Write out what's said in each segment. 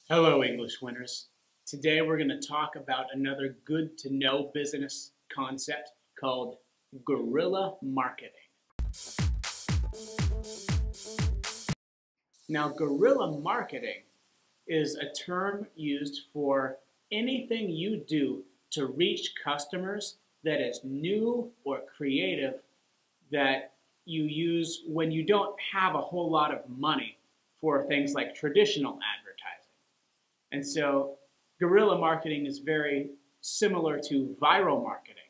Hello, English winners. Today we're going to talk about another good to know business concept called guerrilla marketing. Now, guerrilla marketing is a term used for anything you do to reach customers that is new or creative that you use when you don't have a whole lot of money for things like traditional advertising. And so guerrilla marketing is very similar to viral marketing,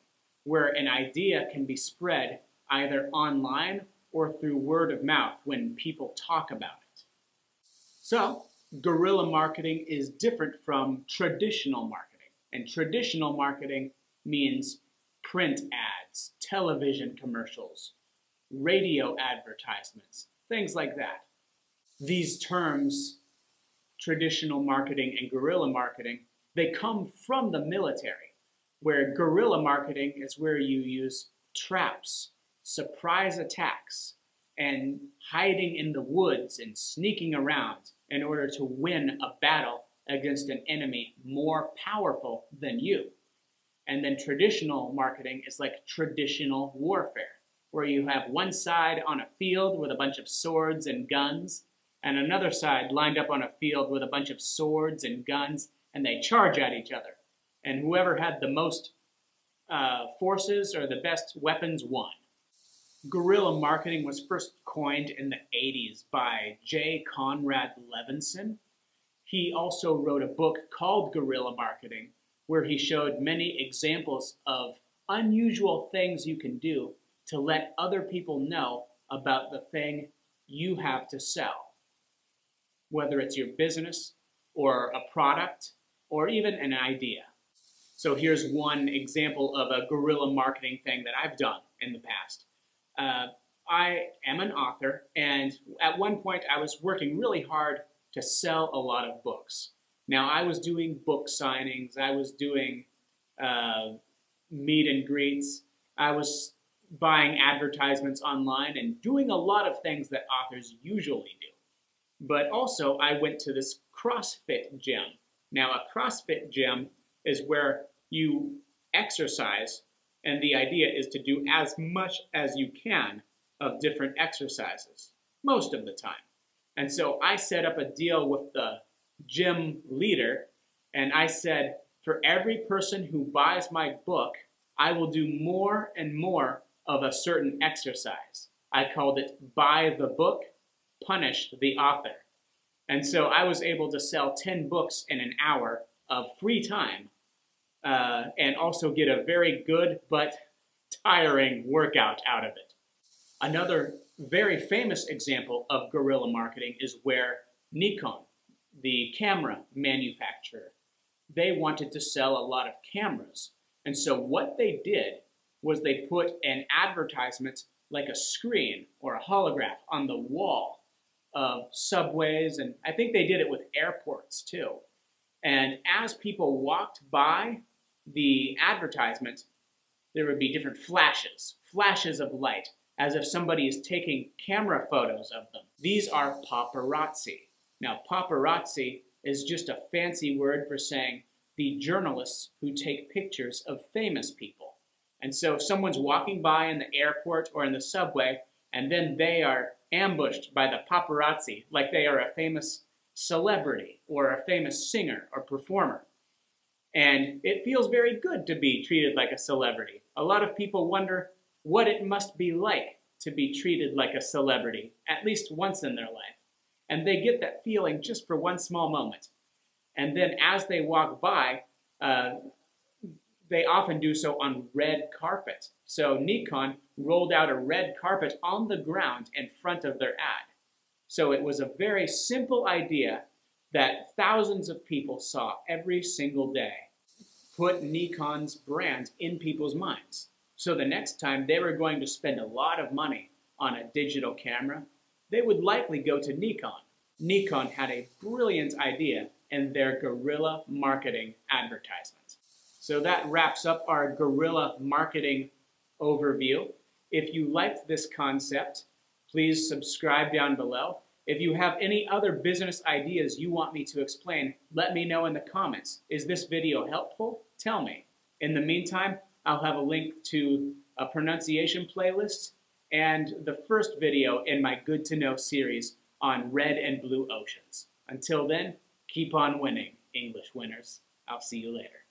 where an idea can be spread either online or through word of mouth when people talk about it. So guerrilla marketing is different from traditional marketing. And traditional marketing means print ads, television commercials, radio advertisements, things like that. These terms, traditional marketing and guerrilla marketing, they come from the military, where guerrilla marketing is where you use traps, surprise attacks, and hiding in the woods and sneaking around in order to win a battle against an enemy more powerful than you. And then traditional marketing is like traditional warfare, where you have one side on a field with a bunch of swords and guns, and another side lined up on a field with a bunch of swords and guns, and they charge at each other. And whoever had the most forces or the best weapons won. Guerrilla marketing was first coined in the 80s by J. Conrad Levinson. He also wrote a book called Guerrilla Marketing, where he showed many examples of unusual things you can do to let other people know about the thing you have to sell, whether it's your business or a product or even an idea. So here's one example of a guerrilla marketing thing that I've done in the past. I am an author, and at one point I was working really hard to sell a lot of books. Now, I was doing book signings, I was doing meet and greets, I was buying advertisements online and doing a lot of things that authors usually do. But also, I went to this CrossFit gym. Now, a CrossFit gym is where you exercise, and the idea is to do as much as you can of different exercises, most of the time. And so I set up a deal with the gym leader, and I said, for every person who buys my book, I will do more and more of a certain exercise. I called it Buy the Book, Punish the Author. And so I was able to sell 10 books in an hour of free time and also get a very good but tiring workout out of it. Another very famous example of guerrilla marketing is where Nikon, the camera manufacturer, they wanted to sell a lot of cameras. And so what they did was they put an advertisement like a screen or a holograph on the wall of subways, and I think they did it with airports too. And as people walked by the advertisement, there would be different flashes of light, as if somebody is taking camera photos of them. These are paparazzi. Now, paparazzi is just a fancy word for saying the journalists who take pictures of famous people. And so someone's walking by in the airport or in the subway, and then they are ambushed by the paparazzi like they are a famous celebrity or a famous singer or performer. And it feels very good to be treated like a celebrity. A lot of people wonder what it must be like to be treated like a celebrity, at least once in their life. And they get that feeling just for one small moment. And then as they walk by, they often do so on red carpet. So Nikon rolled out a red carpet on the ground in front of their ad. So it was a very simple idea that thousands of people saw every single day. Put Nikon's brand in people's minds. So the next time they were going to spend a lot of money on a digital camera, they would likely go to Nikon. Nikon had a brilliant idea in their guerrilla marketing advertisement. So that wraps up our guerrilla marketing overview. If you liked this concept, please subscribe down below If you have any other business ideas you want me to explain, let me know in the comments. Is this video helpful? Tell me. In the meantime, I'll have a link to a pronunciation playlist and the first video in my Good to Know series on red and blue oceans. Until then, keep on winning, English winners. I'll see you later.